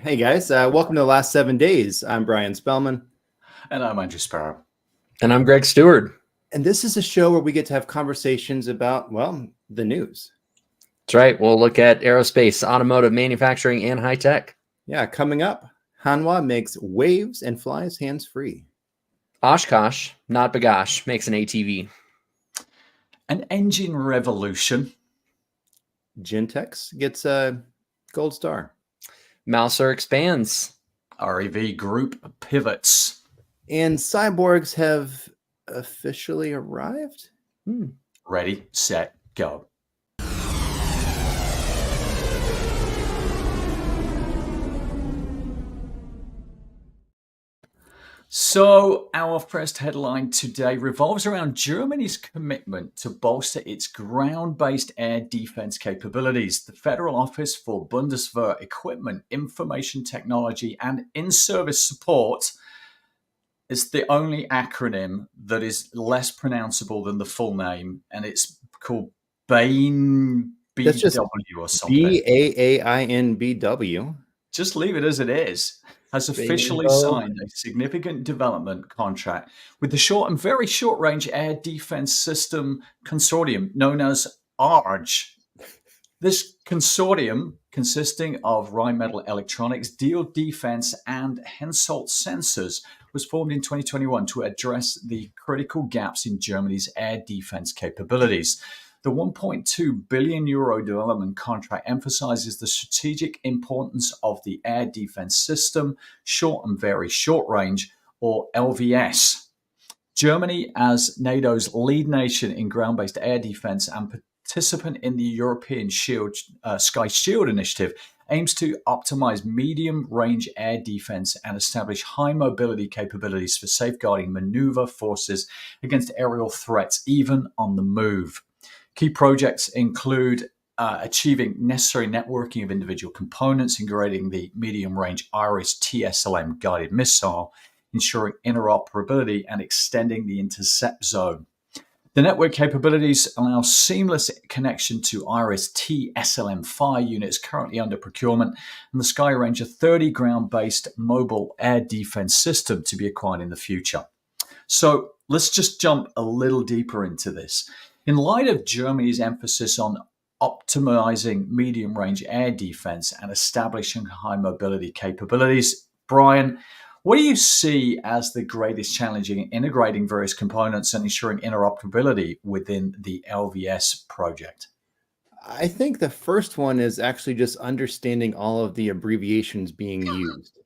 Hey guys, welcome to the last 7 days. I'm Brian Spellman. And I'm Andrew Sparrow. And I'm Greg Stewart. And this is a show where we get to have conversations about, well, the news. That's right. We'll look at aerospace, automotive, manufacturing, and high tech. Yeah, coming up, Hanwha makes waves and flies hands-free. Oshkosh, not Bagash, makes an ATV. An engine revolution. Gentex gets a gold star. Mouser expands. REV Group pivots. And cyborgs have officially arrived? Ready, set, go. So our first headline today revolves around Germany's commitment to bolster its ground-based air defense capabilities. The Federal Office for Bundeswehr Equipment, Information Technology and In-Service Support is the only acronym that is less pronounceable than the full name, and it's called BAINBW or something. BAAINBW. Just leave it as it is. Has officially signed a significant development contract with the short and very short-range air defense system consortium known as ARGE. This consortium, consisting of Rheinmetall Electronics, Diehl Defense, and Hensoldt Sensors, was formed in 2021 to address the critical gaps in Germany's air defense capabilities. The 1.2 billion euro development contract emphasizes the strategic importance of the air defense system, short and very short range, or LVS. Germany, as NATO's lead nation in ground-based air defense and participant in the European Sky Shield initiative, aims to optimize medium-range air defense and establish high-mobility capabilities for safeguarding maneuver forces against aerial threats, even on the move. Key projects include achieving necessary networking of individual components, integrating the medium-range IRIS TSLM guided missile, ensuring interoperability, and extending the intercept zone. The network capabilities allow seamless connection to IRIS TSLM-5 units currently under procurement, and the Sky Ranger 30 ground-based mobile air defense system to be acquired in the future. So let's just jump a little deeper into this. In light of Germany's emphasis on optimizing medium-range air defense and establishing high mobility capabilities, Brian, What do you see as the greatest challenge in integrating various components and ensuring interoperability within the LVS project? I think the first one is actually just understanding all of the abbreviations being used.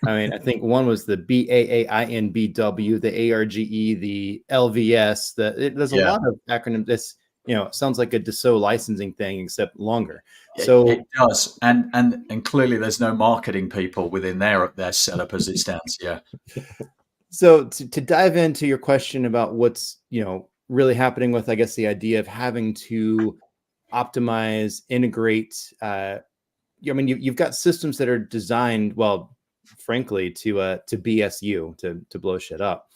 I mean, I think one was the BAAINBW, the ARGE, the LVS. There's a Yeah, lot of acronyms. This, it sounds like a Dassault licensing thing, except longer. it So, does, and clearly there's no marketing people within their setup as it stands. Yeah, so, to dive into your question about what's really happening with, I guess, the idea of having to optimize, integrate. I mean, you've got systems that are designed, well, frankly, to BSU, to blow shit up.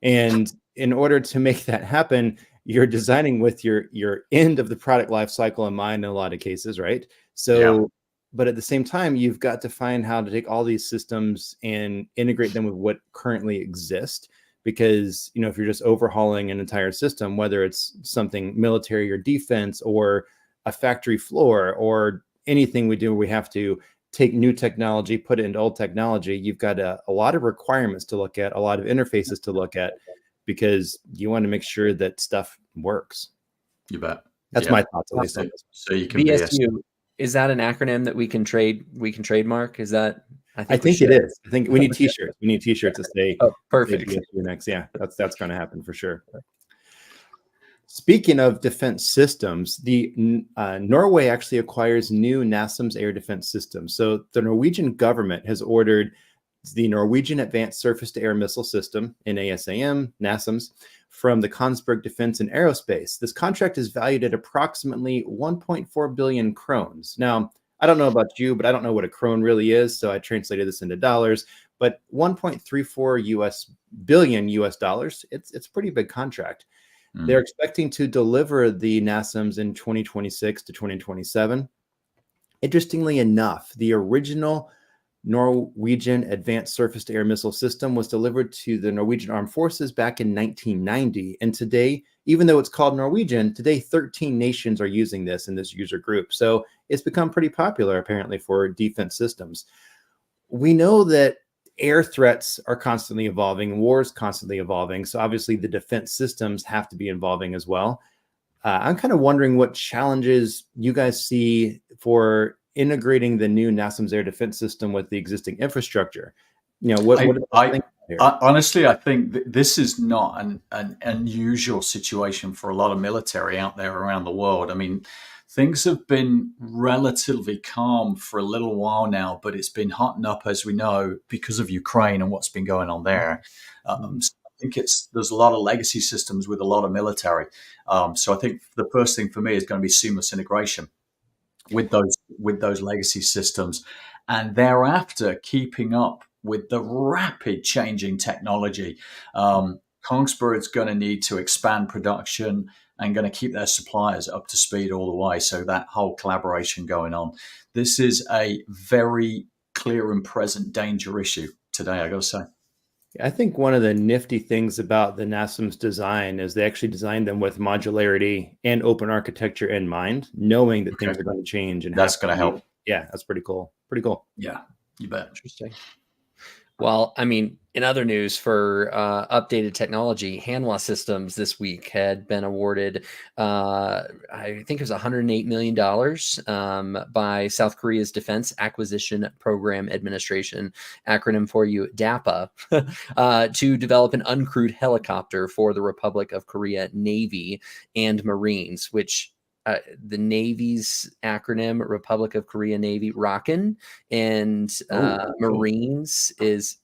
And in order to make that happen, you're designing with your end of the product life cycle in mind in a lot of cases, right? yeah, So, but at the same time, you've got to find how to take all these systems and integrate them with what currently exist. Because if you're just overhauling an entire system, whether it's something military or defense or a factory floor or anything we do, we have to take new technology, put it into old technology. You've got a lot of requirements to look at, a lot of interfaces to look at, because you want to make sure that stuff works. you bet. That's Yeah, my thoughts, at least on this. so you can be a BSU, is that an acronym that we can trademark? Is that, I I think we think it should. is. I think we need T-shirts. We need T-shirts to say Oh, perfect. BSU next. Yeah, that's going to happen for sure. Speaking of defense systems, Norway actually acquires new NASAMS air defense systems. So the Norwegian government has ordered the Norwegian Advanced Surface-to-Air Missile System, NASAM, NASAMS, from the Kongsberg Defense and Aerospace. This contract is valued at approximately 1.4 billion krones. Now, I don't know about you, but I don't know what a krone really is, so I translated this into dollars. But 1.34 billion US dollars, it's a pretty big contract. They're expecting to deliver the NASAMS in 2026 to 2027. Interestingly enough, the original Norwegian Advanced Surface-to-Air Missile System was delivered to the Norwegian Armed Forces back in 1990. And today, even though it's called Norwegian, today 13 nations are using this in this user group. So it's become pretty popular, apparently, for defense systems. We know that air threats are constantly evolving, wars constantly evolving. So obviously the defense systems have to be evolving as well. I'm kind of wondering what challenges you guys see for integrating the new NASAMS air defense system with the existing infrastructure. What are the things here? Honestly, I think this is not an unusual situation for a lot of military out there around the world. I mean, things have been relatively calm for a little while now, but it's been hotting up, as we know, because of Ukraine and what's been going on there. So I think there's a lot of legacy systems with a lot of military. So I think the first thing for me is going to be seamless integration with those legacy systems, and thereafter keeping up with the rapid changing technology. Kongsberg is going to need to expand production and going to keep their suppliers up to speed all the way. So that whole collaboration going on. This is a very clear and present danger issue today, I got to say. I think one of the nifty things about the NASAMS design is they actually designed them with modularity and open architecture in mind, knowing that things are going to change. And that's going to help. Yeah, that's pretty cool. Pretty cool. Yeah, you bet. Interesting. Well, I mean, in other news for updated technology, Hanwha Systems this week had been awarded, I think it was $108 million by South Korea's Defense Acquisition Program Administration, acronym for you, DAPA, to develop an uncrewed helicopter for the Republic of Korea Navy and Marines, which the Navy's acronym, Republic of Korea Navy, ROKN, and Marines is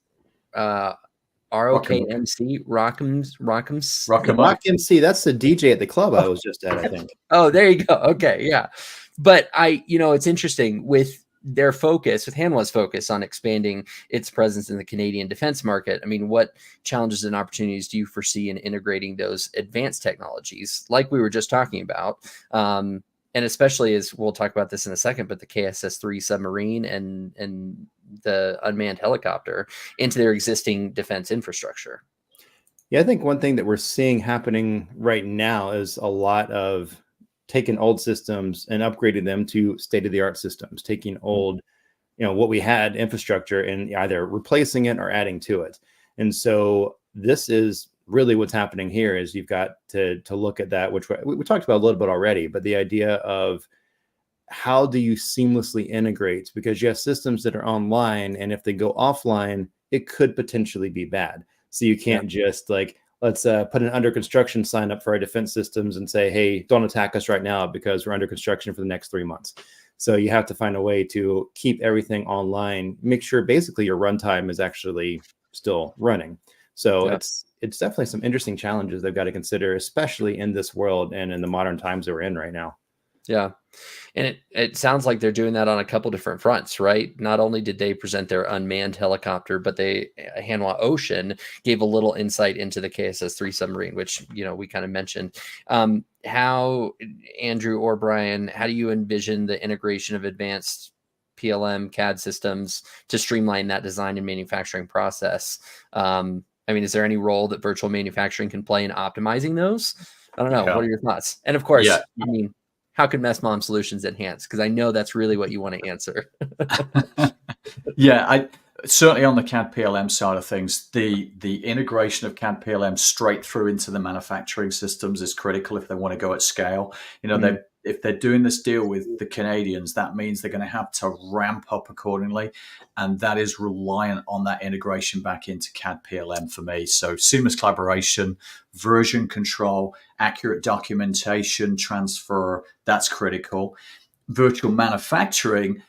ROKMC, ROKMs. Rock MC, that's the DJ at the club I was just at, I think. Oh, there you go. Okay, yeah. But it's interesting with their focus, with Hanwha's focus on expanding its presence in the Canadian defense market. I mean, what challenges and opportunities do you foresee in integrating those advanced technologies, like we were just talking about? And especially as we'll talk about this in a second, but the KSS-3 submarine and the unmanned helicopter into their existing defense infrastructure. Yeah, I think one thing that we're seeing happening right now is a lot of taking old systems and upgrading them to state-of-the-art systems, taking old what we had infrastructure and either replacing it or adding to it. And so this is really what's happening here is you've got to look at that, which we talked about a little bit already, but the idea of how do you seamlessly integrate, because you have systems that are online, and if they go offline, it could potentially be bad. So you can't just like, let's put an under construction sign up for our defense systems and say, hey, don't attack us right now because we're under construction for the next 3 months. So you have to find a way to keep everything online, make sure basically your runtime is actually still running. So it's definitely some interesting challenges they've got to consider, especially in this world and in the modern times that we're in right now. Yeah. And it sounds like they're doing that on a couple different fronts, right? Not only did they present their unmanned helicopter, but Hanwha Ocean gave a little insight into the KSS-3 submarine, which, we kind of mentioned. How, Andrew or Brian, how do you envision the integration of advanced PLM CAD systems to streamline that design and manufacturing process? Is there any role that virtual manufacturing can play in optimizing those? I don't know. Yeah. What are your thoughts? And of course, how could MESMOM Solutions enhance? Because I know that's really what you want to answer. I certainly on the CAD PLM side of things, the integration of CAD PLM straight through into the manufacturing systems is critical if they want to go at scale. If they're doing this deal with the Canadians, that means they're going to have to ramp up accordingly. And that is reliant on that integration back into CAD PLM for me. So seamless collaboration, version control, accurate documentation transfer, that's critical. Virtual manufacturing,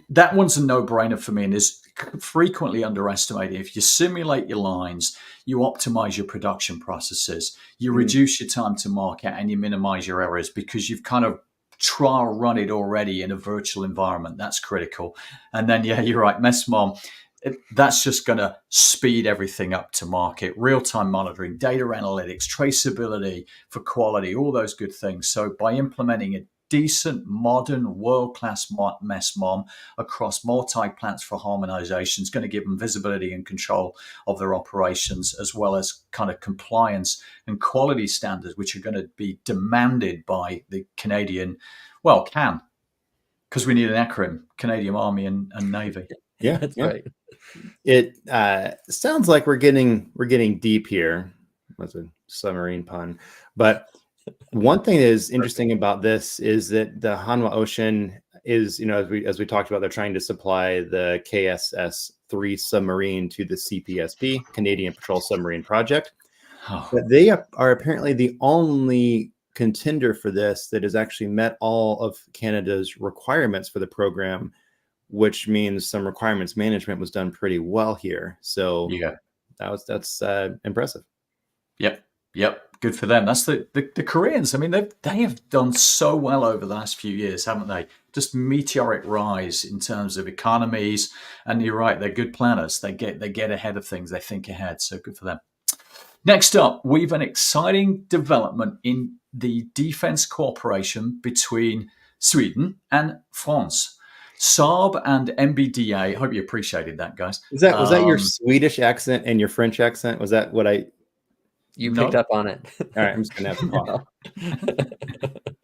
that one's a no-brainer for me and is frequently underestimated. If you simulate your lines, you optimize your production processes, you reduce your time to market, and you minimize your errors because you've kind of trial run it already in a virtual environment. That's critical. And then, you're right, MESMOM, that's just going to speed everything up to market. Real-time monitoring, data analytics, traceability for quality, all those good things. So by implementing a decent, modern, world-class MESMOM across multi-plants for harmonization is going to give them visibility and control of their operations, as well as kind of compliance and quality standards, which are going to be demanded by the Canadian, because we need an acronym, Canadian Army and Navy. Yeah, that's right. It sounds like we're getting deep here. That's a submarine pun, but one thing that is interesting about this is that the Hanwha Ocean is, as we talked about, they're trying to supply the KSS-3 submarine to the CPSP, Canadian Patrol Submarine Project. But they are apparently the only contender for this that has actually met all of Canada's requirements for the program, which means some requirements management was done pretty well here. So that's impressive. Yep. Good for them. That's the Koreans. I mean, they have done so well over the last few years, haven't they? Just meteoric rise in terms of economies. And you're right, they're good planners. They get ahead of things. They think ahead. So good for them. Next up, we've an exciting development in the defense cooperation between Sweden and France. Saab and MBDA. I hope you appreciated that, guys. Was that your Swedish accent and your French accent? Was that what you picked up on it? All right, I'm just going to have to pause.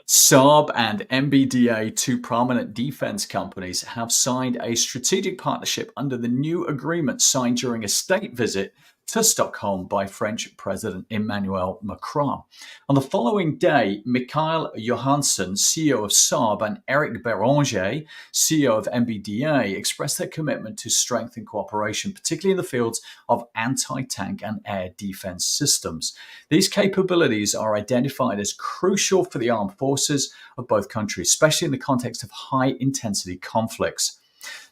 Saab and MBDA, two prominent defense companies, have signed a strategic partnership under the new agreement signed during a state visit to Stockholm by French President Emmanuel Macron. On the following day, Mikael Johansson, CEO of Saab, and Eric Beranger, CEO of MBDA, expressed their commitment to strengthen cooperation, particularly in the fields of anti-tank and air defense systems. These capabilities are identified as crucial for the armed forces of both countries, especially in the context of high-intensity conflicts.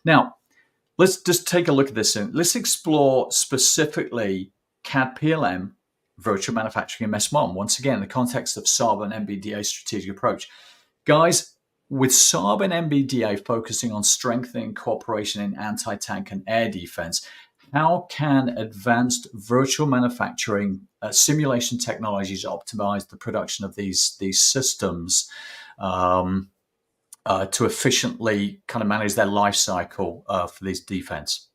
Now, let's just take a look at this and let's explore specifically CAD PLM, virtual manufacturing, and MESMOM. Once again, in the context of Saab and MBDA strategic approach. Guys, with Saab and MBDA focusing on strengthening cooperation in anti-tank and air defense, how can advanced virtual manufacturing simulation technologies optimize the production of these systems to efficiently kind of manage their life cycle for the defense?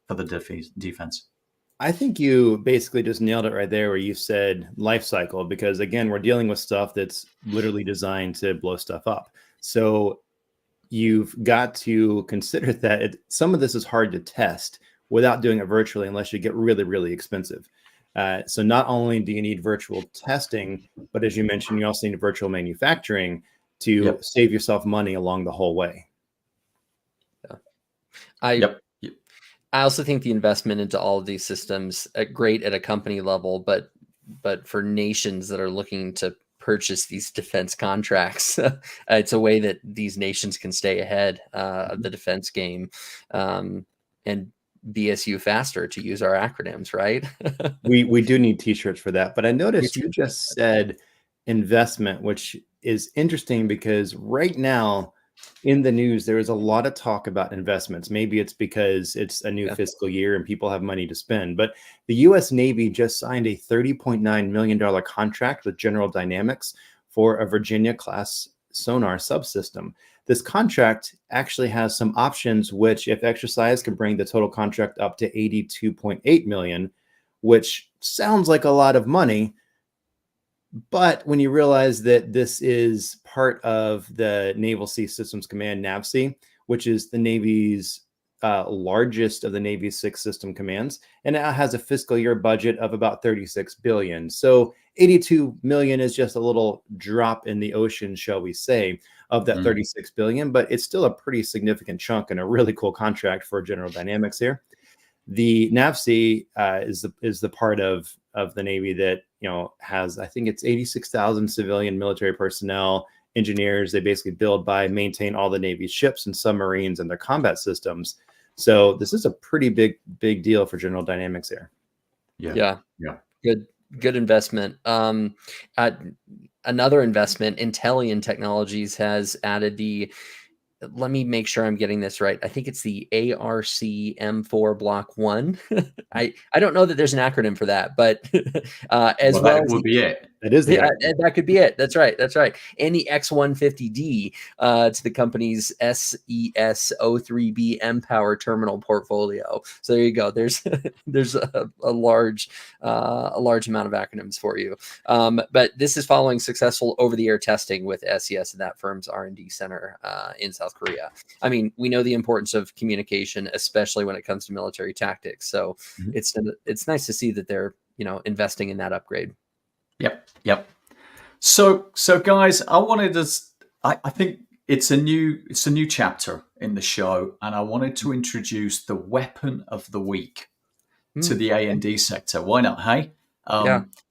I think you basically just nailed it right there where you said life cycle, because again, we're dealing with stuff that's literally designed to blow stuff up. So you've got to consider that some of this is hard to test without doing it virtually unless you get really, really expensive. So not only do you need virtual testing, but as you mentioned, you also need virtual manufacturing to save yourself money along the whole way. I also think the investment into all of these systems great at a company level, but for nations that are looking to purchase these defense contracts, it's a way that these nations can stay ahead of the defense game and BSU faster, to use our acronyms, right? we do need t-shirts for that. But I noticed you just said investment, which is interesting because right now in the news, there is a lot of talk about investments. Maybe it's because it's a new fiscal year and people have money to spend. But the U.S. Navy just signed a $30.9 million contract with General Dynamics for a Virginia-class sonar subsystem. This contract actually has some options, which, if exercised, can bring the total contract up to $82.8 million, which sounds like a lot of money. But when you realize that this is part of the Naval Sea Systems Command, NAVSEA, which is the Navy's largest of the Navy's 6 system commands, and it has a fiscal year budget of about $36 billion. So $82 million is just a little drop in the ocean, shall we say, of that $36 billion, but it's still a pretty significant chunk and a really cool contract for General Dynamics here. The NAVSEA is the part of the Navy that, you know, has, I think it's 86,000 civilian military personnel, engineers. They basically build, buy, maintain all the Navy's ships and submarines and their combat systems. So this is a pretty big deal for General Dynamics here. Yeah. Good investment. Another investment, Intellian Technologies has added let me make sure I'm getting this right. I think it's the ARC M4 Block 1. I don't know that there's an acronym for that, but that would be it. That is that could be it. That's right. And the X150D to the company's SES-03B mPower terminal portfolio. So there you go. There's a large amount of acronyms for you. But this is following successful over-the-air testing with SES and that firm's R&D center in South Korea. I mean, we know the importance of communication, especially when it comes to military tactics. So it's nice to see that they're, you know, investing in that upgrade. Yep. So guys, I think it's a new chapter in the show, and I wanted to introduce the weapon of the week to the A&D sector. Why not? Hey,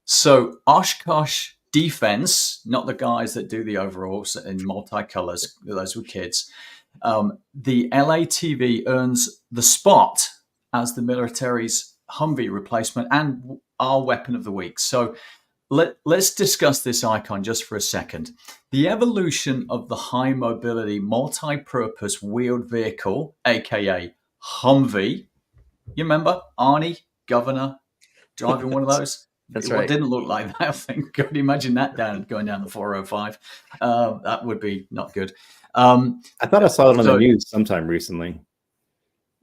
So Oshkosh Defense, not the guys that do the overalls in multicolors, those were kids. The LATV earns the spot as the military's Humvee replacement and our weapon of the week. So let's discuss this icon just for a second. The evolution of the high mobility multi-purpose wheeled vehicle, aka Humvee. You remember Arnie, governor, driving one of those? That's right. It didn't look like that. I think. Could you imagine that going down the 405? That would be not good. I thought I saw it on the news sometime recently.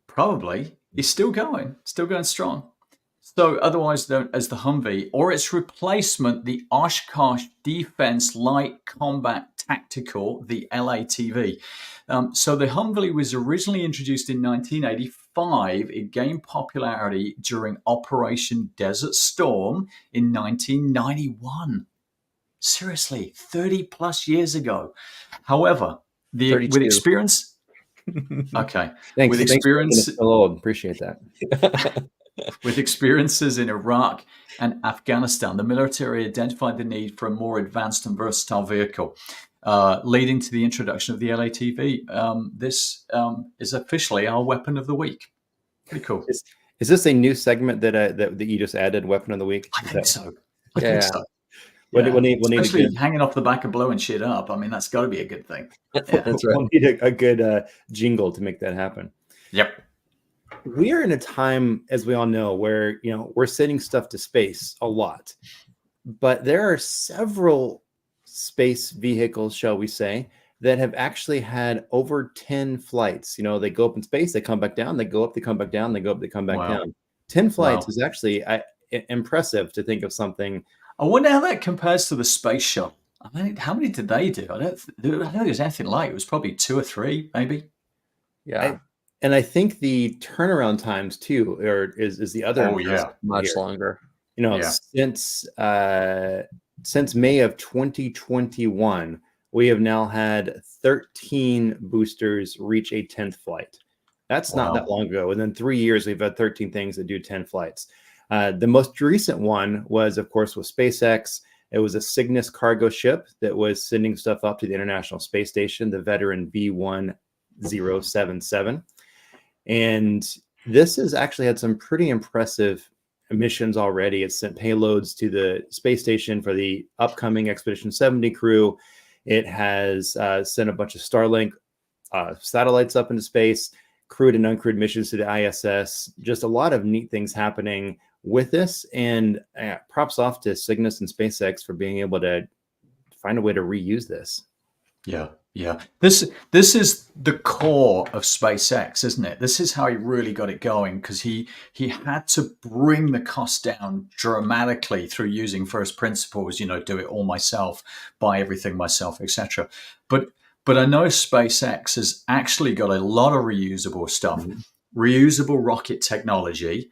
Probably. It's still going strong. So otherwise known as the Humvee, or its replacement, the Oshkosh Defense Light Combat Tactical, the LATV. So the Humvee was originally introduced in 1985. It gained popularity during Operation Desert Storm in 1991. Seriously, 30 plus years ago. However, with experience... Okay. Thanks. With experience... Thanks. Appreciate that. With experiences in Iraq and Afghanistan, the military identified the need for a more advanced and versatile vehicle, leading to the introduction of the LATV. This is officially our weapon of the week. Pretty cool. Is this a new segment that you just added, weapon of the week? I think so. We'll need especially hanging off the back of blowing shit up. I mean, that's got to be a good thing. That's right. We'll need a good jingle to make that happen. Yep. We are in a time, as we all know, where, you know, we're sending stuff to space a lot, but there are several space vehicles, shall we say, that have actually had over 10 flights. You know, they go up in space, they come back down, they go up, they come back down, they go up, they come back down. 10 flights is actually impressive to think of something. I wonder how that compares to the space shuttle. I mean, how many did they do? I don't think it was anything like. It was probably 2 or 3, maybe. Yeah. I think the turnaround times too is the other Oh, impressive yeah. thing Much here. longer. Yeah. Since May of 2021, we have now had 13 boosters reach a 10th flight. That's not that Wow. long ago. Within 3 years, we've had 13 things that do 10 flights. The most recent one was, of course, with SpaceX. It was a Cygnus cargo ship that was sending stuff up to the International Space Station, the Veteran V1077. And this has actually had some pretty impressive missions already. It's sent payloads to the space station for the upcoming Expedition 70 crew. It has sent a bunch of Starlink satellites up into space, crewed and uncrewed missions to the ISS. Just a lot of neat things happening with this. And props off to Cygnus and SpaceX for being able to find a way to reuse this. Yeah, yeah. This is the core of SpaceX, isn't it? This is how he really got it going, because he had to bring the cost down dramatically through using first principles. Do it all myself, buy everything myself, etc. But I know SpaceX has actually got a lot of reusable stuff, reusable rocket technology.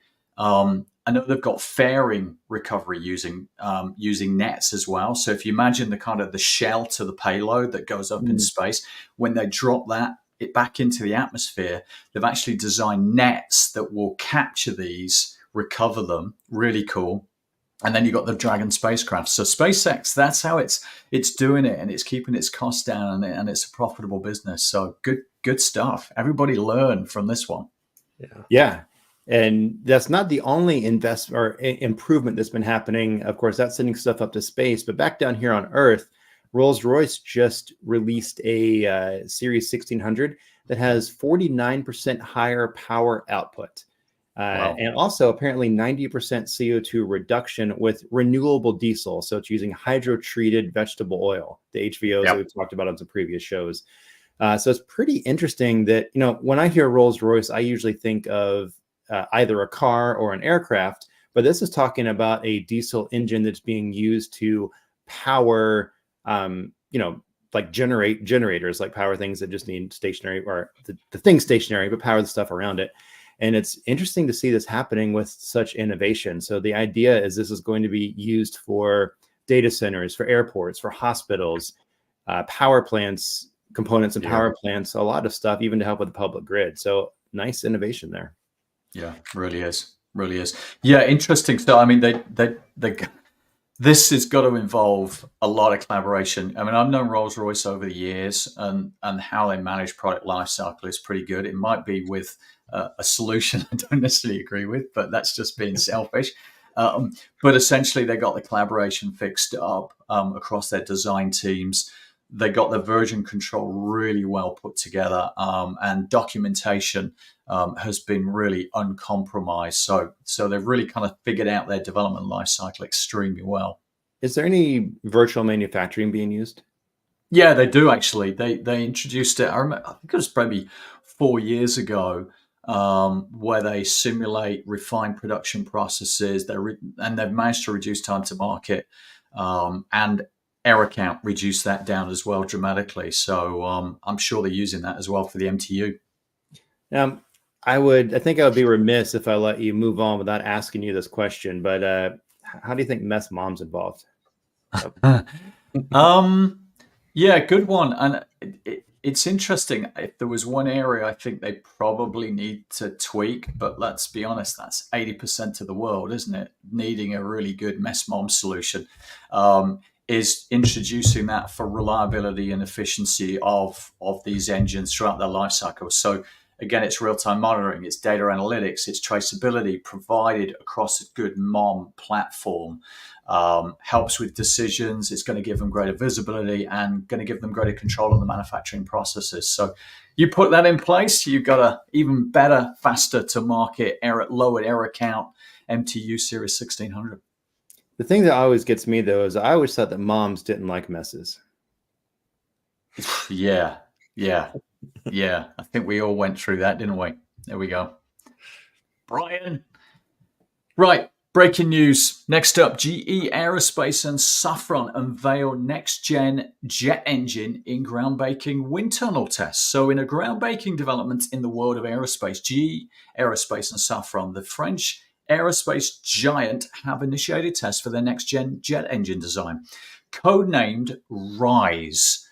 I know they've got fairing recovery using nets as well. So if you imagine the kind of the shell to the payload that goes up in space, when they drop it back into the atmosphere, they've actually designed nets that will capture these, recover them. Really cool. And then you got the Dragon spacecraft. So SpaceX, that's how it's doing it, and it's keeping its costs down, and it's a profitable business. So good stuff. Everybody learn from this one. Yeah. And that's not the only investment or improvement that's been happening. Of course, that's sending stuff up to space. But back down here on Earth, Rolls-Royce just released a Series 1600 that has 49% higher power output. Wow. And also apparently 90% CO2 reduction with renewable diesel. So it's using hydro-treated vegetable oil, the HVOs that we've talked about on some previous shows. So it's pretty interesting that, when I hear Rolls-Royce, I usually think of either a car or an aircraft, but this is talking about a diesel engine that's being used to power, like generators, like power things that just need stationary, or the thing stationary, but power the stuff around it. And it's interesting to see this happening with such innovation. So the idea is this is going to be used for data centers, for airports, for hospitals, power plants, components and power plants, a lot of stuff, even to help with the public grid. So nice innovation there. Yeah, really is. Yeah, interesting. So, I mean, this has got to involve a lot of collaboration. I mean, I've known Rolls-Royce over the years, and how they manage product lifecycle is pretty good. It might be with a solution I don't necessarily agree with, but that's just being selfish. But essentially, they got the collaboration fixed up across their design teams. They got the version control really well put together, and documentation has been really uncompromised. So they've really kind of figured out their development life cycle extremely well. Is there any virtual manufacturing being used? Yeah, they do actually. They introduced it. I think it was probably 4 years ago, where they simulate refined production processes. And they've managed to reduce time to market, and error count, reduce that down as well dramatically. So I'm sure they're using that as well for the MTU. I think I would be remiss if I let you move on without asking you this question, but how do you think Mess Mom's involved? Yeah, good one. And it's interesting. If there was one area I think they probably need to tweak, but let's be honest, that's 80% of the world, isn't it? Needing a really good Mess Mom solution, is introducing that for reliability and efficiency of these engines throughout their life cycle. So again, it's real-time monitoring, it's data analytics, it's traceability provided across a good MOM platform. Helps with decisions. It's going to give them greater visibility and going to give them greater control of the manufacturing processes. So you put that in place, you've got a even better, faster to market, lower error count MTU Series 1600. The thing that always gets me, though, is I always thought that moms didn't like messes. Yeah. I think we all went through that, didn't we? There we go. Brian. Right. Breaking news. Next up, GE Aerospace and Safran unveil next-gen jet engine in groundbreaking wind tunnel tests. So in a groundbreaking development in the world of aerospace, GE Aerospace and Safran, the French aerospace giant, have initiated tests for their next-gen jet engine design, codenamed RISE.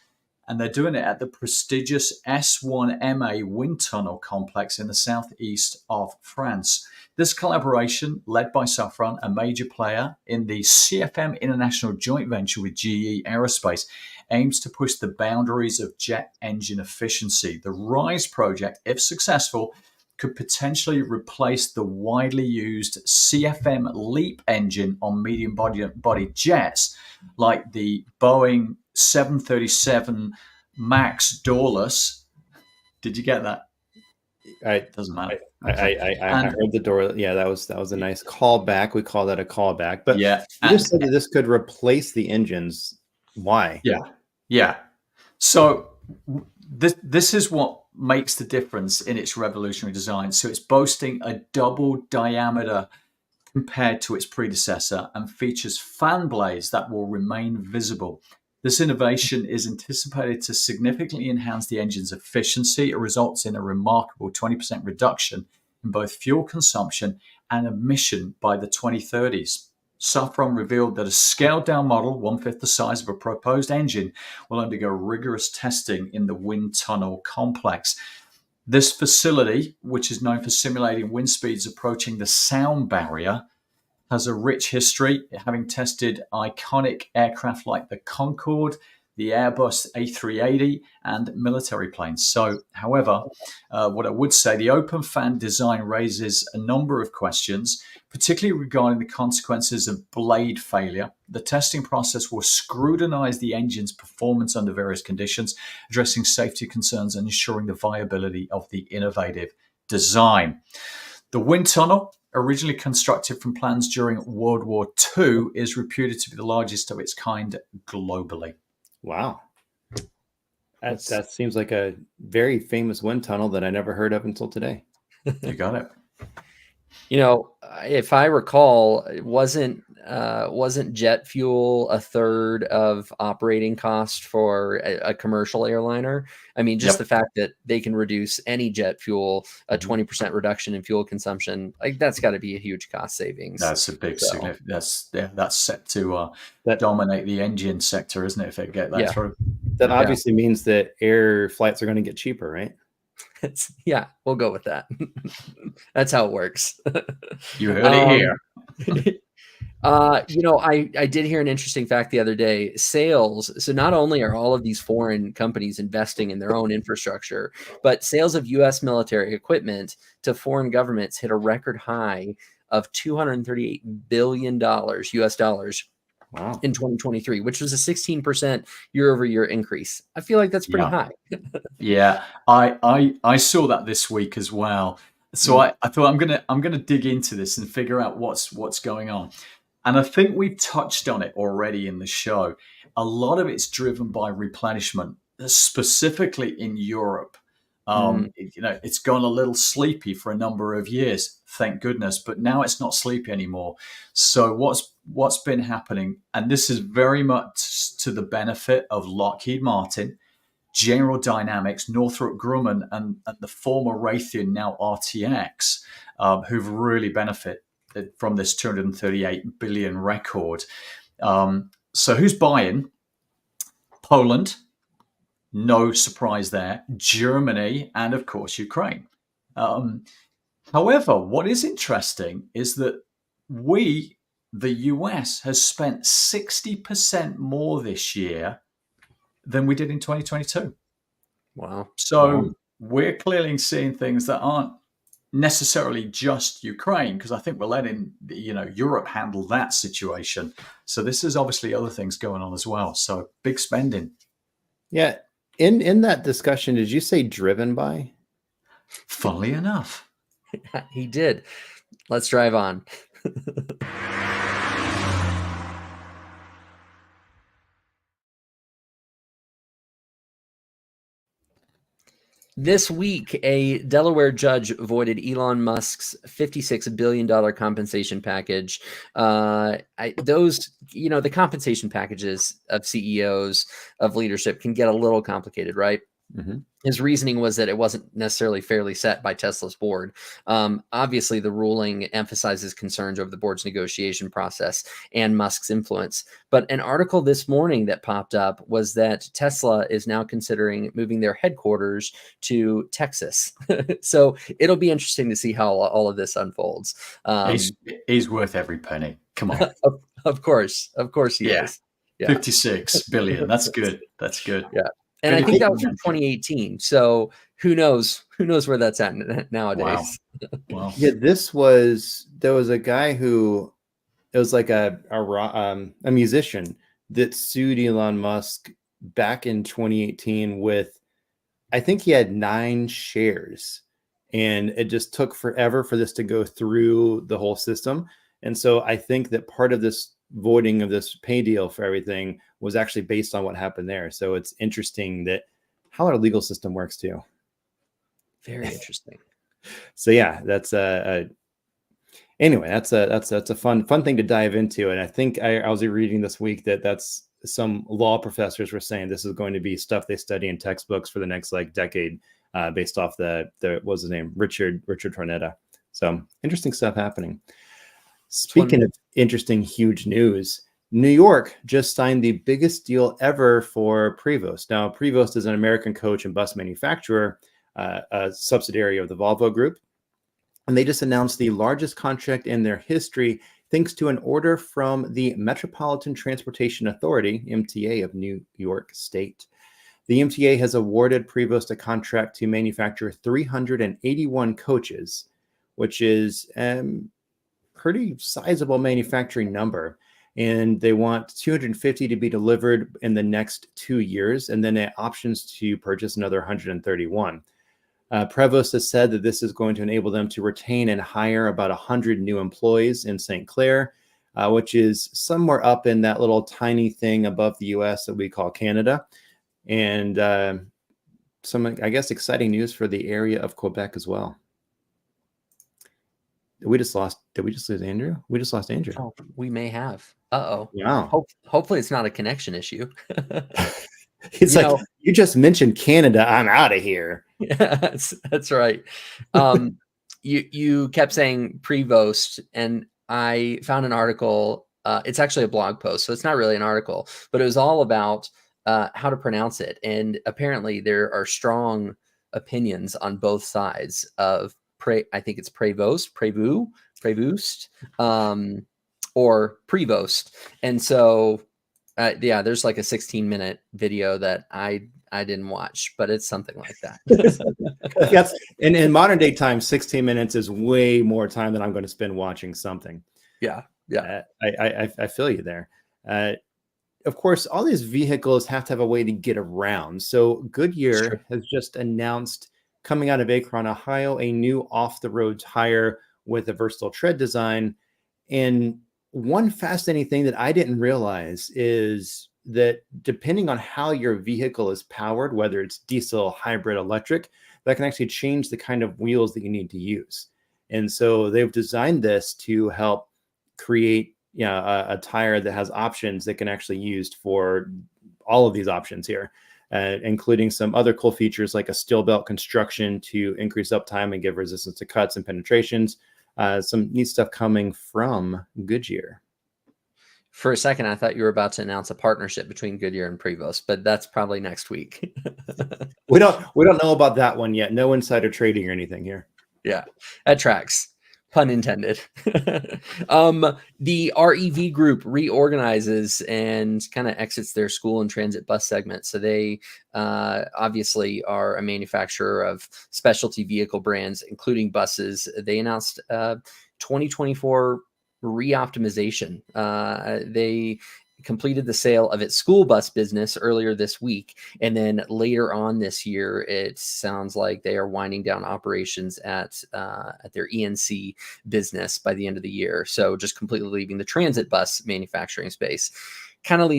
And they're doing it at the prestigious S1MA wind tunnel complex in the southeast of France. This collaboration, led by Safran, a major player in the CFM International joint venture with GE Aerospace, aims to push the boundaries of jet engine efficiency. The RISE project, if successful, could potentially replace the widely used CFM LEAP engine on medium body jets like the Boeing 737 MAX doorless. Did you get that? It doesn't matter. I heard the door. Yeah, that was a nice callback. We call that a callback. But yeah, you just said that this could replace the engines. Why? Yeah. So this is what makes the difference in its revolutionary design. So it's boasting a double diameter compared to its predecessor and features fan blades that will remain visible. This innovation is anticipated to significantly enhance the engine's efficiency. It results in a remarkable 20% reduction in both fuel consumption and emission by the 2030s. Safran revealed that a scaled-down model, 1/5 the size of a proposed engine, will undergo rigorous testing in the wind tunnel complex. This facility, which is known for simulating wind speeds approaching the sound barrier, has a rich history, having tested iconic aircraft like the Concorde, the Airbus A380, and military planes. So, however, what I would say, the open fan design raises a number of questions, particularly regarding the consequences of blade failure. The testing process will scrutinize the engine's performance under various conditions, addressing safety concerns and ensuring the viability of the innovative design. The wind tunnel, originally constructed from plans during World War II, is reputed to be the largest of its kind globally. Wow. That seems like a very famous wind tunnel that I never heard of until today. You got it. You know, if I recall, wasn't jet fuel a third of operating cost for a commercial airliner? I mean, just the fact that they can reduce any jet fuel, a 20% reduction in fuel consumption, like that's got to be a huge cost savings. That's a big significant. That's set to dominate the engine sector, isn't it? If they get that through, that obviously means that air flights are going to get cheaper, right? We'll go with that. That's how it works. You heard it here. You know, I did hear an interesting fact the other day. Sales. So not only are all of these foreign companies investing in their own infrastructure, but sales of U.S. military equipment to foreign governments hit a record high of $238 billion US dollars. Wow. In 2023, which was a 16% year-over-year increase. I feel like that's pretty high. Yeah, I saw that this week as well. So I thought I'm gonna dig into this and figure out what's going on. And I think we've touched on it already in the show. A lot of it's driven by replenishment, specifically in Europe. You know, it's gone a little sleepy for a number of years, thank goodness, but now it's not sleepy anymore. So what's been happening, and this is very much to the benefit of Lockheed Martin, General Dynamics, Northrop Grumman, and the former Raytheon, now RTX, who've really benefited from this 238 billion record. So who's buying? Poland. No surprise there. Germany, and of course, Ukraine. However, what is interesting is that the US, has spent 60% more this year than we did in 2022. Wow. So we're clearly seeing things that aren't necessarily just Ukraine, because I think we're letting Europe handle that situation. So this is obviously other things going on as well. So big spending. Yeah. In that discussion, did you say driven by? Funnily enough. He did. Let's drive on. This week, a Delaware judge voided Elon Musk's $56 billion compensation package. The compensation packages of CEOs, of leadership, can get a little complicated, right? Mm-hmm. His reasoning was that it wasn't necessarily fairly set by Tesla's board. Obviously, the ruling emphasizes concerns over the board's negotiation process and Musk's influence. But an article this morning that popped up was that Tesla is now considering moving their headquarters to Texas. So it'll be interesting to see how all of this unfolds. He's worth every penny. Come on. Of course he is. Yeah. 56 billion. That's good. That's good. Yeah. And I think that was from 2018. So who knows where that's at nowadays. Wow. Yeah, there was a guy who, it was like a musician that sued Elon Musk back in 2018 with, I think he had 9 shares, and it just took forever for this to go through the whole system. And so I think that part of this voiding of this pay deal for everything was actually based on what happened there. So it's interesting that how our legal system works too. Very interesting. So yeah, that's anyway, that's a fun thing to dive into. And I think I was reading this week that that's some law professors were saying this is going to be stuff they study in textbooks for the next decade, based off the what's his name, Richard Tornetta. So interesting stuff happening. Speaking of interesting, huge news, New York just signed the biggest deal ever for Prevost. Now, Prevost is an American coach and bus manufacturer, a subsidiary of the Volvo Group. And they just announced the largest contract in their history, thanks to an order from the Metropolitan Transportation Authority, MTA, of New York State. The MTA has awarded Prevost a contract to manufacture 381 coaches, which is pretty sizable manufacturing number. And they want 250 to be delivered in the next 2 years, and then options to purchase another 131. Prevost has said that this is going to enable them to retain and hire about 100 new employees in St. Clair, which is somewhere up in that little tiny thing above the U.S. that we call Canada. And some, I guess, exciting news for the area of Quebec as well. Did we just lose Andrew? We just lost Andrew. Oh, we may have. Uh-oh. Wow. Hopefully it's not a connection issue. It's you just mentioned Canada. I'm out of here. Yeah, that's right. You kept saying Prevost, and I found an article. It's actually a blog post, so it's not really an article, but it was all about how to pronounce it. And apparently there are strong opinions on both sides of I think it's Prevost, or Prevost. And so, there's like a 16-minute video that I didn't watch, but it's something like that. Yes, in modern day time, 16 minutes is way more time than I'm going to spend watching something. Yeah. I feel you there. Of course, all these vehicles have to have a way to get around. So Goodyear has just announced, coming out of Akron, Ohio, a new off-the-road tire with a versatile tread design. And one fascinating thing that I didn't realize is that depending on how your vehicle is powered, whether it's diesel, hybrid, electric, that can actually change the kind of wheels that you need to use. And so they've designed this to help create a tire that has options that can actually be used for all of these options here. Including some other cool features like a steel belt construction to increase uptime and give resistance to cuts and penetrations. Some neat stuff coming from Goodyear. For a second, I thought you were about to announce a partnership between Goodyear and Prevost, but that's probably next week. We don't know about that one yet. No insider trading or anything here. Yeah, that tracks. Pun intended. The REV Group reorganizes and kind of exits their school and transit bus segment. So they obviously are a manufacturer of specialty vehicle brands, including buses. They announced 2024 reoptimization. They completed the sale of its school bus business earlier this week. And then later on this year, it sounds like they are winding down operations at their ENC business by the end of the year. So just completely leaving the transit bus manufacturing space. kind of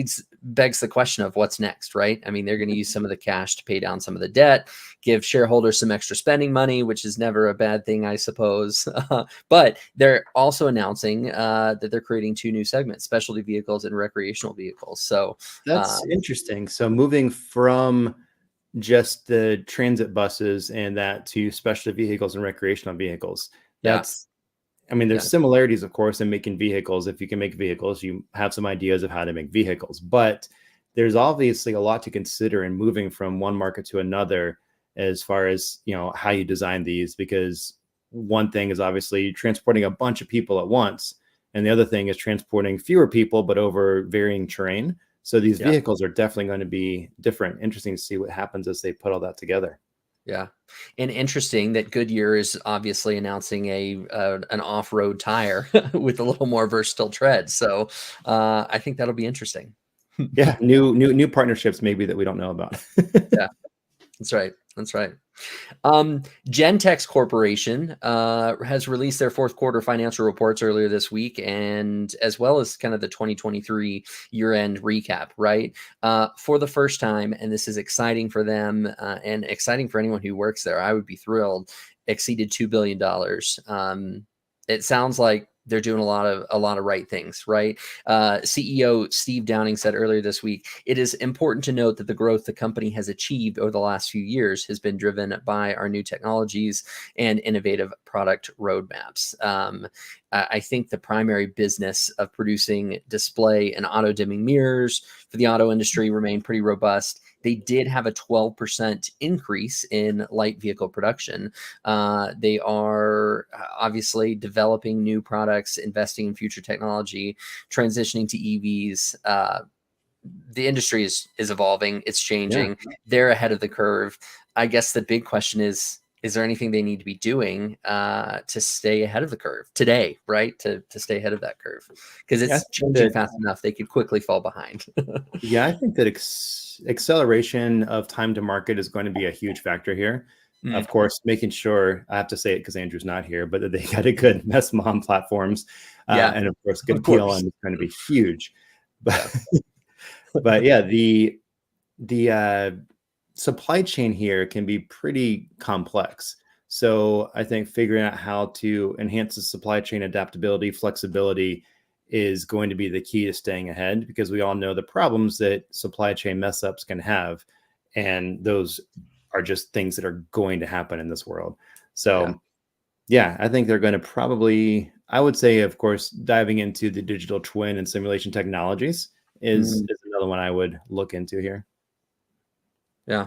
begs the question of what's next, right? I mean, they're going to use some of the cash to pay down some of the debt, give shareholders some extra spending money, which is never a bad thing, I suppose. But they're also announcing that they're creating 2 new segments, specialty vehicles and recreational vehicles. So that's interesting. So moving from just the transit buses and that to specialty vehicles and recreational vehicles. That's, I mean, there's similarities, of course, in making vehicles. If you can make vehicles, you have some ideas of how to make vehicles, but there's obviously a lot to consider in moving from one market to another as far as, you know, how you design these, because one thing is obviously transporting a bunch of people at once, and the other thing is transporting fewer people but over varying terrain. So these vehicles are definitely going to be different. Interesting to see what happens as they put all that together. Yeah. And interesting that Goodyear is obviously announcing an off-road tire with a little more versatile tread. So I think that'll be interesting. Yeah, new partnerships maybe that we don't know about. Yeah, that's right. That's right. Gentex Corporation has released their 4th quarter financial reports earlier this week, and as well as kind of the 2023 year-end recap, right? For the first time, and this is exciting for them and exciting for anyone who works there. I would be thrilled. Exceeded $2 billion. It sounds like they're doing a lot of right things, right? CEO Steve Downing said earlier this week, it is important to note that the growth the company has achieved over the last few years has been driven by our new technologies and innovative product roadmaps. I think the primary business of producing display and auto dimming mirrors for the auto industry remain pretty robust. They did have a 12% increase in light vehicle production. They are obviously developing new products, investing in future technology, transitioning to EVs. The industry is evolving. It's changing. Yeah. They're ahead of the curve. I guess the big question is there anything they need to be doing to stay ahead of the curve today, right? To stay ahead of that curve, because it's changing fast enough. They could quickly fall behind. Yeah, I think that acceleration of time to market is going to be a huge factor here. Of course, making sure, I have to say it because Andrew's not here, but that they got a good mom platforms. And of course, good PLM is going to be huge. But, but yeah, the supply chain here can be pretty complex. So I think figuring out how to enhance the supply chain adaptability, flexibility is going to be the key to staying ahead, because we all know the problems that supply chain mess ups can have. And those are just things that are going to happen in this world. So yeah, I think they're going to probably, I would say, of course, diving into the digital twin and simulation technologies is another one I would look into here. Yeah.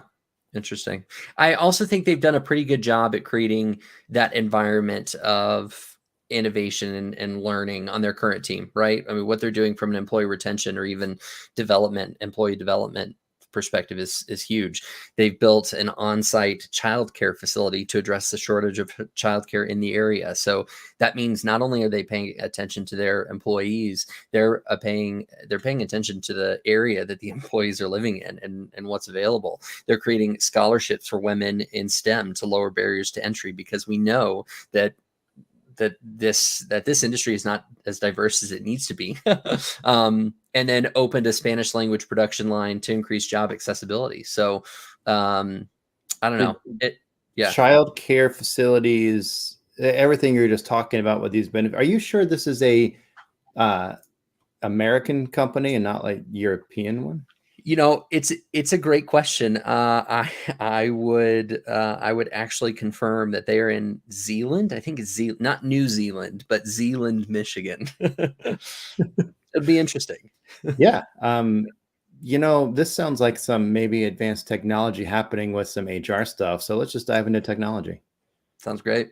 Interesting. I also think they've done a pretty good job at creating that environment of innovation and learning on their current team, right? I mean, what they're doing from an employee retention or even employee development perspective is huge. They've built an on-site childcare facility to address the shortage of childcare in the area. So that means not only are they paying attention to their employees, they're paying attention to the area that the employees are living in and what's available. They're creating scholarships for women in STEM to lower barriers to entry, because we know that this industry is not as diverse as it needs to be. And then opened a Spanish language production line to increase job accessibility. So I don't know. Child care facilities, everything you're just talking about with these benefits. Are you sure this is a American company and not like European one? You know, it's a great question. I would actually confirm that they are in Zealand. I think it's not New Zealand, but Zealand, Michigan. It'd be interesting. Yeah. You know, this sounds like some maybe advanced technology happening with some HR stuff. So let's just dive into technology. Sounds great.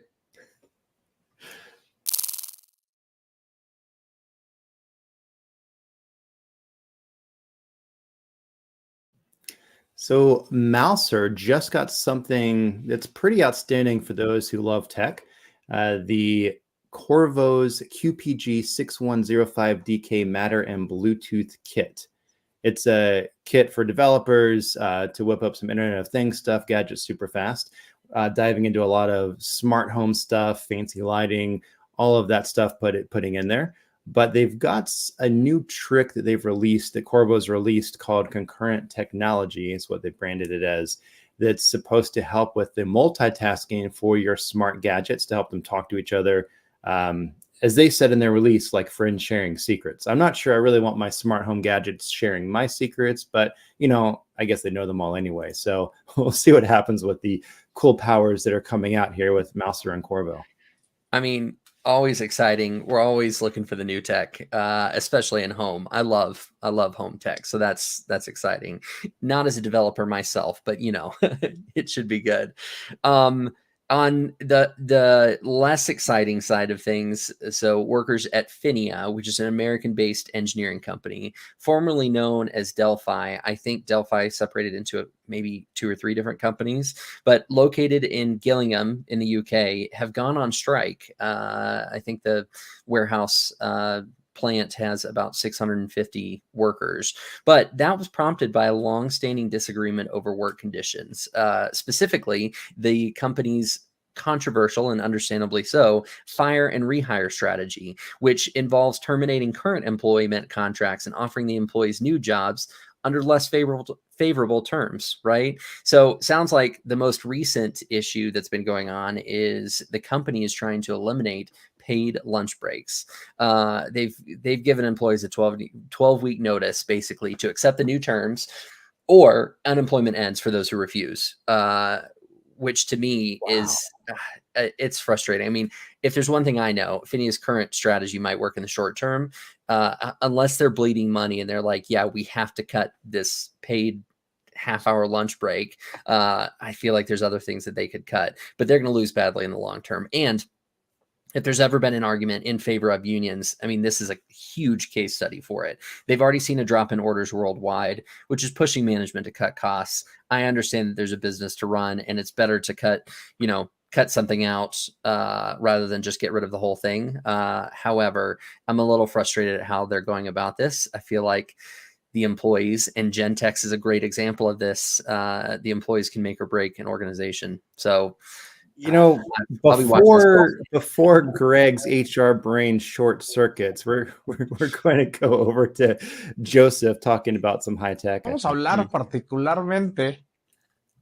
So Mouser just got something that's pretty outstanding for those who love tech. The Qorvo's QPG6105DK Matter and Bluetooth kit. It's a kit for developers to whip up some Internet of Things stuff, gadgets super fast, diving into a lot of smart home stuff, fancy lighting, all of that stuff putting in there. but they've got a new trick that they've released, that Qorvo's released, called concurrent technology, is what they branded it as, that's supposed to help with the multitasking for your smart gadgets, to help them talk to each other. As they said in their release, like friends sharing secrets. I'm not sure I really want my smart home gadgets sharing my secrets, but I guess they know them all anyway. So we'll see what happens with the cool powers that are coming out here with Mouser and Qorvo. I mean, always exciting. We're always looking for the new tech, especially in home. I love home tech, so that's exciting. Not as a developer myself, but it should be good. On the less exciting side of things, so workers at Finia, which is an American-based engineering company, formerly known as Delphi. I think Delphi separated into maybe 2 or 3 different companies, but located in Gillingham in the UK, have gone on strike. I think the warehouse plant has about 650 workers, but that was prompted by a long-standing disagreement over work conditions. Specifically, the company's controversial, and understandably so, fire and rehire strategy, which involves terminating current employment contracts and offering the employees new jobs under less favorable terms, right? So sounds like the most recent issue that's been going on is the company is trying to eliminate paid lunch breaks. They've given employees a 12-week notice, basically, to accept the new terms, or unemployment ends for those who refuse, which to me is it's frustrating. I mean, if there's one thing I know, Finia's current strategy might work in the short term, unless they're bleeding money and they're like, yeah, we have to cut this paid half-hour lunch break. I feel like there's other things that they could cut, but they're going to lose badly in the long term. And if there's ever been an argument in favor of unions, I mean, this is a huge case study for it. They've already seen a drop in orders worldwide, which is pushing management to cut costs. I understand that there's a business to run, and it's better to cut something out rather than just get rid of the whole thing. However, I'm a little frustrated at how they're going about this. I feel like the employees, and Gentex is a great example of this, the employees can make or break an organization. So, before Greg's HR brain short circuits, we're going to go over to Joseph talking about some high tech. Vamos a hablar particularmente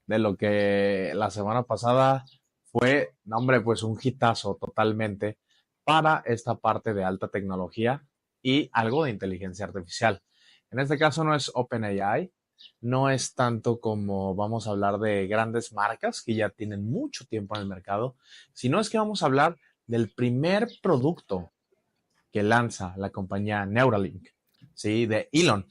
de lo que la semana pasada fue, hombre, pues un hitazo totalmente para esta parte de alta tecnología y algo de inteligencia artificial. En este caso no es OpenAI, no es tanto como vamos a hablar de grandes marcas que ya tienen mucho tiempo en el mercado, sino es que vamos a hablar del primer producto que lanza la compañía Neuralink, ¿sí? De Elon.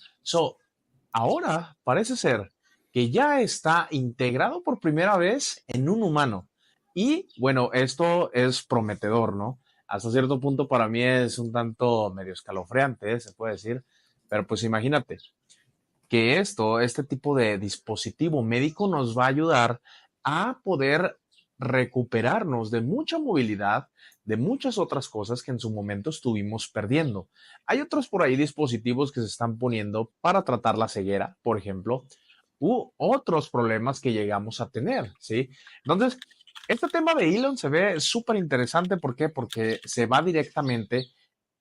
Ahora parece ser que ya está integrado por primera vez en un humano. Y bueno, esto es prometedor, ¿no? Hasta cierto punto para mí es un tanto medio escalofriante, se puede decir, pero pues imagínate que este tipo de dispositivo médico nos va a ayudar a poder recuperarnos de mucha movilidad, de muchas otras cosas que en su momento estuvimos perdiendo. Hay otros por ahí dispositivos que se están poniendo para tratar la ceguera, por ejemplo, u otros problemas que llegamos a tener, ¿sí? Entonces, este tema de Elon se ve súper interesante. ¿Por qué? Porque se va directamente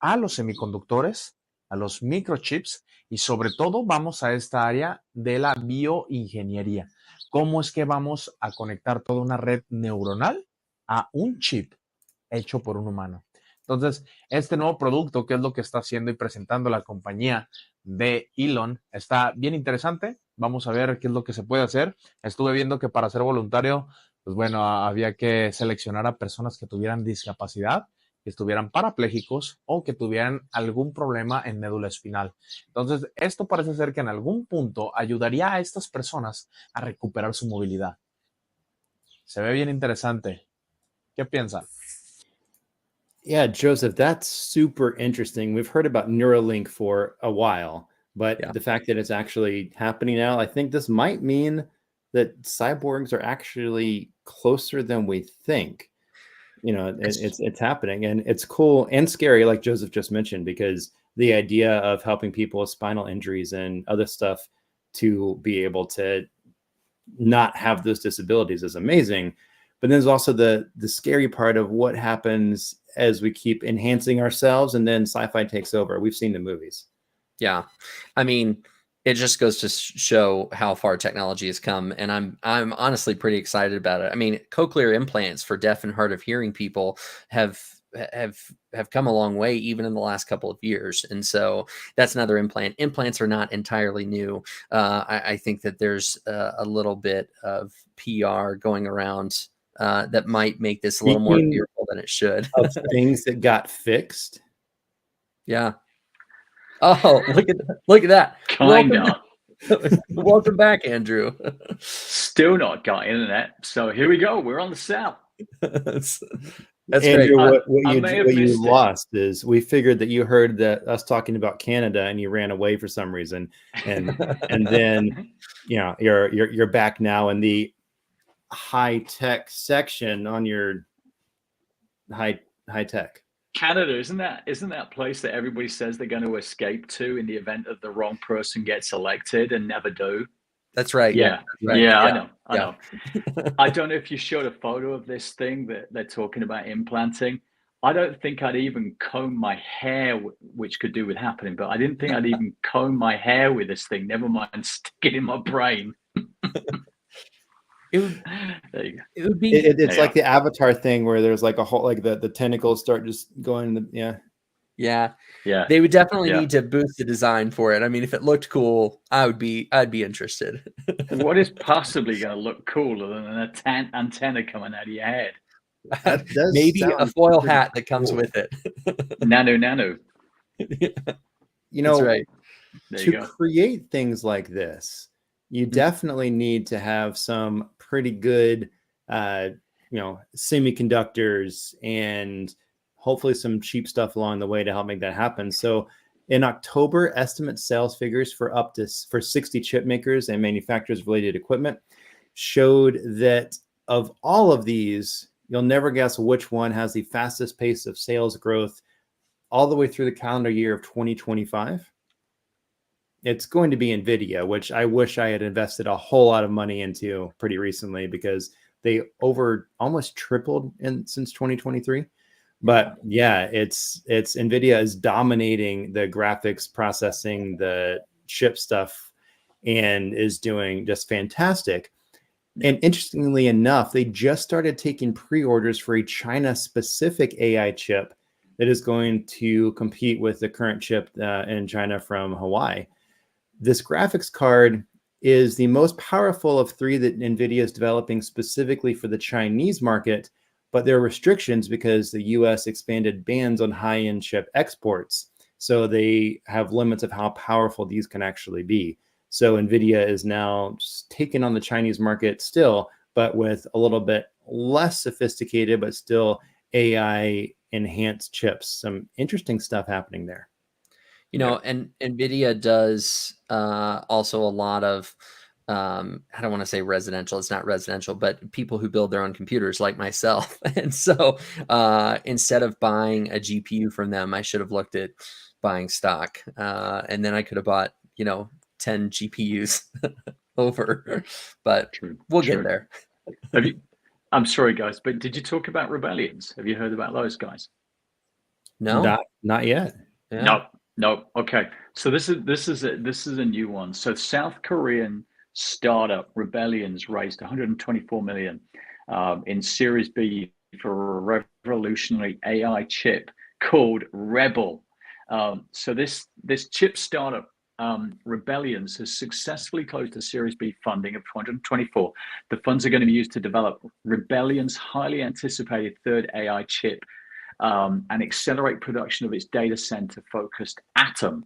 a los semiconductores, a los microchips, y sobre todo vamos a esta área de la bioingeniería. ¿Cómo es que vamos a conectar toda una red neuronal a un chip hecho por un humano? Entonces, este nuevo producto, que es lo que está haciendo y presentando la compañía de Elon, está bien interesante. Vamos a ver qué es lo que se puede hacer. Estuve viendo que para ser voluntario, pues bueno, había que seleccionar a personas que tuvieran discapacidad, que estuvieran parapléjicos o que tuvieran algún problema en médula espinal. Entonces, esto parece ser que en algún punto ayudaría a estas personas a recuperar su movilidad. Se ve bien interesante. ¿Qué piensan? Yeah, Joseph, that's super interesting. We've heard about Neuralink for a while, but the fact that it's actually happening now, I think this might mean that cyborgs are actually closer than we think. It's happening, and it's cool and scary, like Joseph just mentioned, because the idea of helping people with spinal injuries and other stuff to be able to not have those disabilities is amazing. But there's also the scary part of what happens as we keep enhancing ourselves, and then sci-fi takes over. We've seen the movies. Yeah. I mean, it just goes to show how far technology has come, and I'm honestly pretty excited about it. I mean, cochlear implants for deaf and hard of hearing people have come a long way even in the last couple of years, and so that's another implant. Implants are not entirely new. I think that there's a little bit of PR going around that might make this a little more fearful than it should. Of things that got fixed. Yeah. Oh, look at that. Kinda. Welcome back, Andrew. Still not got internet. So here we go. We're on the south. That's Andrew, great. what you lost is we figured that you heard that us talking about Canada and you ran away for some reason, and then you're back now in the high tech section on your high tech. Canada, isn't that place that everybody says they're going to escape to in the event that the wrong person gets elected and never do? That's right. Yeah. Right. Yeah, I know. I don't know if you showed a photo of this thing that they're talking about implanting. I don't think I'd even comb my hair, which could do with happening, but I didn't think I'd even comb my hair with this thing, never mind stick it in my brain. There you go. It would be. It's like the Avatar thing where there's like a whole, like the tentacles start just going. Yeah. They would definitely need to boost the design for it. I mean, if it looked cool, I'd be interested. What is possibly going to look cooler than an antenna coming out of your head? Maybe a foil hat that comes with it. Nano. That's right. To create things like this, you definitely need to have some pretty good, semiconductors and hopefully some cheap stuff along the way to help make that happen. So in October, estimate sales figures for 60 chip makers and manufacturers of related equipment showed that of all of these, you'll never guess which one has the fastest pace of sales growth all the way through the calendar year of 2025. It's going to be NVIDIA, which I wish I had invested a whole lot of money into pretty recently because they almost tripled since 2023. But yeah, it's NVIDIA is dominating the graphics processing, the chip stuff, and is doing just fantastic. And interestingly enough, they just started taking pre-orders for a China-specific AI chip that is going to compete with the current chip in China from Hawaii. This graphics card is the most powerful of three that NVIDIA is developing specifically for the Chinese market, but there are restrictions because the US expanded bans on high-end chip exports. So they have limits of how powerful these can actually be. So NVIDIA is now taking on the Chinese market still, but with a little bit less sophisticated, but still AI enhanced chips. Some interesting stuff happening there. And NVIDIA does also a lot of, I don't want to say residential, it's not residential, but people who build their own computers like myself. And so instead of buying a GPU from them, I should have looked at buying stock. And then I could have bought, 10 GPUs over, but we'll get there. I'm sorry, guys, but did you talk about rebellions? Have you heard about those guys? No, not yet. Yeah. No. Okay. So this is a new one. So South Korean startup Rebellions raised 124 million in Series B for a revolutionary AI chip called Rebel. So this chip startup Rebellions has successfully closed a Series B funding of 224. The funds are going to be used to develop Rebellion's highly anticipated third AI chip and accelerate production of its data center focused Atom,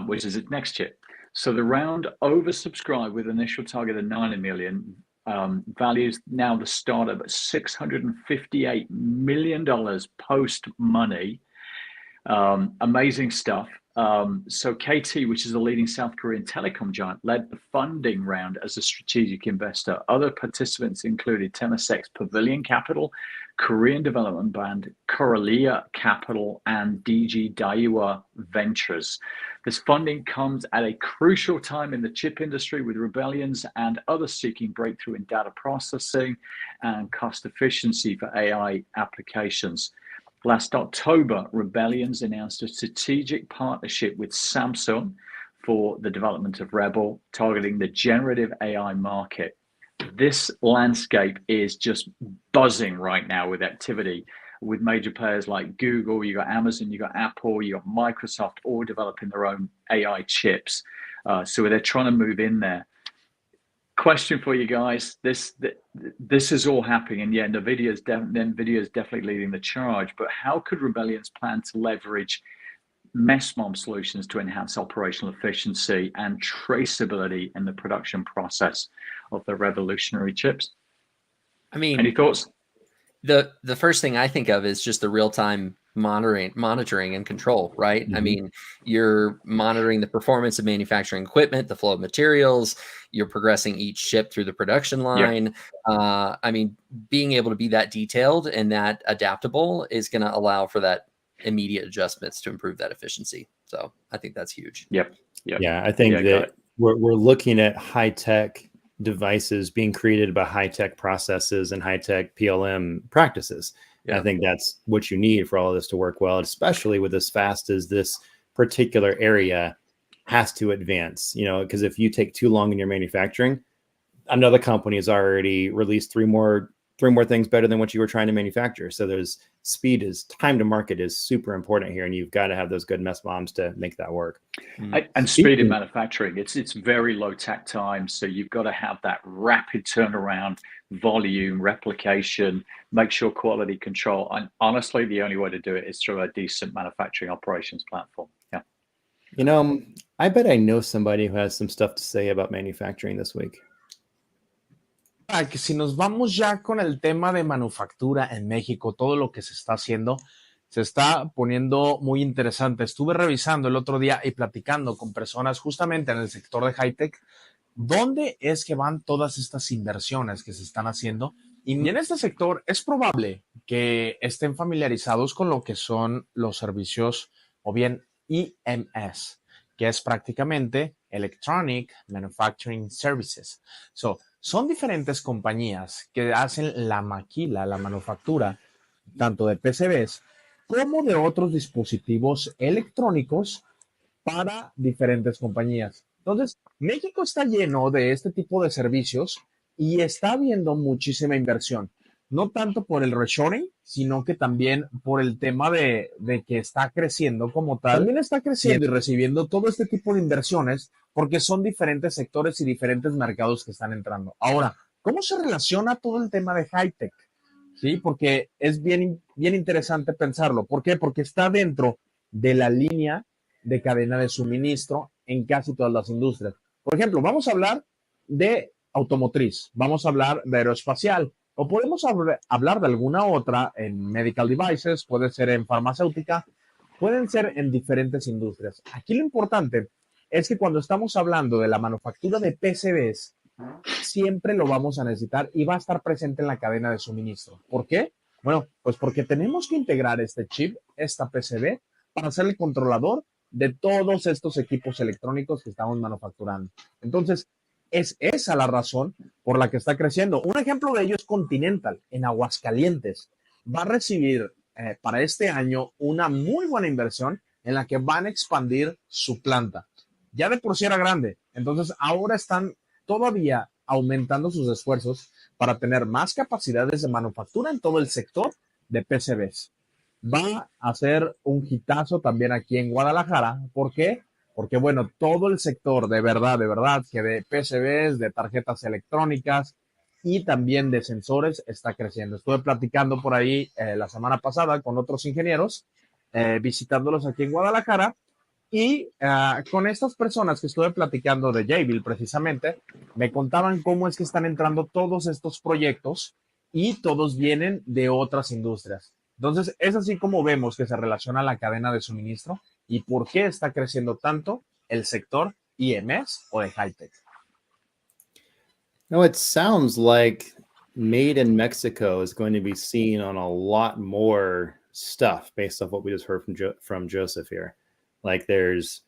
which is its next chip. So the round oversubscribed with an initial target of 90 million, values now the startup at $658 million post money. Amazing stuff. So KT, which is a leading South Korean telecom giant, led the funding round as a strategic investor. Other participants included Temasek Pavilion Capital, Korean Development Bank, Coralia Capital, and DG Daiwa Ventures. This funding comes at a crucial time in the chip industry, with Rebellions and others seeking breakthrough in data processing and cost efficiency for AI applications. Last October, Rebellions announced a strategic partnership with Samsung for the development of Rebel, targeting the generative AI market. This landscape is just buzzing right now with activity with major players like Google, you got Amazon, you got Apple, you got Microsoft, all developing their own AI chips. So they're trying to move in there. Question for you guys: this is all happening, and yeah, NVIDIA is definitely leading the charge. But how could Rebellions plan to leverage MESMOM solutions to enhance operational efficiency and traceability in the production process of the revolutionary chips? I mean, any thoughts? The first thing I think of is just the real-time monitoring and control, right? Mm-hmm. I mean, you're monitoring the performance of manufacturing equipment, the flow of materials, you're progressing each chip through the production line. Yep. I mean, being able to be that detailed and that adaptable is going to allow for that immediate adjustments to improve that efficiency. So I think that's huge. Yep. Yeah, I think that we're looking at high-tech devices being created by high-tech processes and high-tech PLM practices. Yeah. I think that's what you need for all of this to work well, especially with as fast as this particular area has to advance, because if you take too long in your manufacturing, another company has already released three more things better than what you were trying to manufacture. So there's time to market is super important here, and you've got to have those good MESMOMs to make that work. And speed in manufacturing, it's very low takt time, so you've got to have that rapid turnaround, volume, replication, make sure quality control. And honestly, the only way to do it is through a decent manufacturing operations platform. Yeah. I bet I know somebody who has some stuff to say about manufacturing this week. Que si nos vamos ya con el tema de manufactura en México, todo lo que se está haciendo, se está poniendo muy interesante. Estuve revisando el otro día y platicando con personas justamente en el sector de high-tech, dónde es que van todas estas inversiones que se están haciendo. Y en este sector es probable que estén familiarizados con lo que son los servicios o bien EMS, que es prácticamente Electronic Manufacturing Services. Son diferentes compañías que hacen la maquila, la manufactura, tanto de PCBs como de otros dispositivos electrónicos para diferentes compañías. Entonces, México está lleno de este tipo de servicios y está habiendo muchísima inversión. No tanto por el reshoring, sino que también por el tema de que está creciendo como tal. También está creciendo y recibiendo todo este tipo de inversiones porque son diferentes sectores y diferentes mercados que están entrando. Ahora, ¿cómo se relaciona todo el tema de high-tech? Sí, porque es bien interesante pensarlo. ¿Por qué? Porque está dentro de la línea de cadena de suministro en casi todas las industrias. Por ejemplo, vamos a hablar de automotriz, vamos a hablar de aeroespacial, o podemos hablar de alguna otra en medical devices, puede ser en farmacéutica, pueden ser en diferentes industrias. Aquí lo importante es que cuando estamos hablando de la manufactura de PCBs, siempre lo vamos a necesitar y va a estar presente en la cadena de suministro. ¿Por qué? Bueno, pues porque tenemos que integrar este chip, esta PCB, para ser el controlador de todos estos equipos electrónicos que estamos manufacturando. Entonces, es esa la razón por la que está creciendo. Un ejemplo de ello es Continental, en Aguascalientes. Va a recibir para este año una muy buena inversión en la que van a expandir su planta. Ya de por sí era grande, entonces ahora están todavía aumentando sus esfuerzos para tener más capacidades de manufactura en todo el sector de PCBs. Va a ser un hitazo también aquí en Guadalajara. ¿Por qué? Porque, bueno, todo el sector de verdad, que de PCBs, de tarjetas electrónicas y también de sensores está creciendo. Estuve platicando por ahí la semana pasada con otros ingenieros, visitándolos aquí en Guadalajara, y con estas personas que estuve platicando de Jabil precisamente, me contaban cómo es que están entrando todos estos proyectos y todos vienen de otras industrias. Entonces, es así como vemos que se relaciona la cadena de suministro y por qué está creciendo tanto el sector EMS o de high-tech. No, it sounds like made in Mexico is going to be seen on a lot more stuff based off what we just heard from Joseph here. Like there's,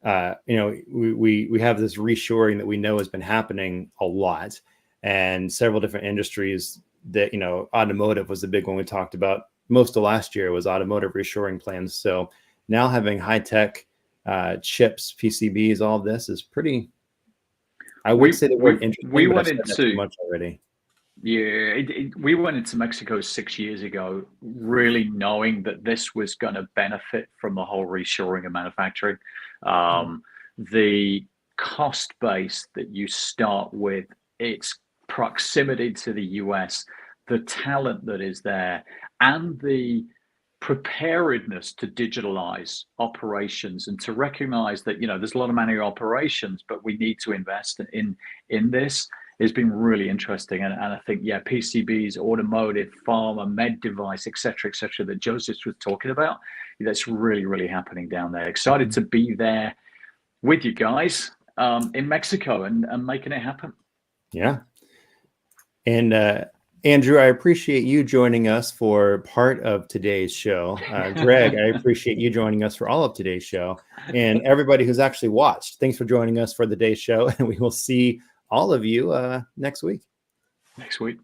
we have this reshoring that we know has been happening a lot, and several different industries that, automotive was the big one we talked about most of last year was automotive reshoring plans. So now having high tech chips, PCBs, all of this is pretty. I would say the word interesting, we but I've went said that too into much already. yeah, we went into Mexico 6 years ago, really knowing that this was going to benefit from the whole reshoring of manufacturing. The cost base that you start with, its proximity to the US, the talent that is there, and the preparedness to digitalize operations and to recognize that there's a lot of manual operations, but we need to invest in this. It's been really interesting, and I think PCBs, automotive, pharma, med device, etc., that Joseph was talking about, that's really happening down there. Excited to be there with you guys in Mexico and making it happen. Yeah. And Andrew, I appreciate you joining us for part of today's show. Greg, I appreciate you joining us for all of today's show. And everybody who's actually watched, thanks for joining us for the day's show. And we will see all of you next week. Next week.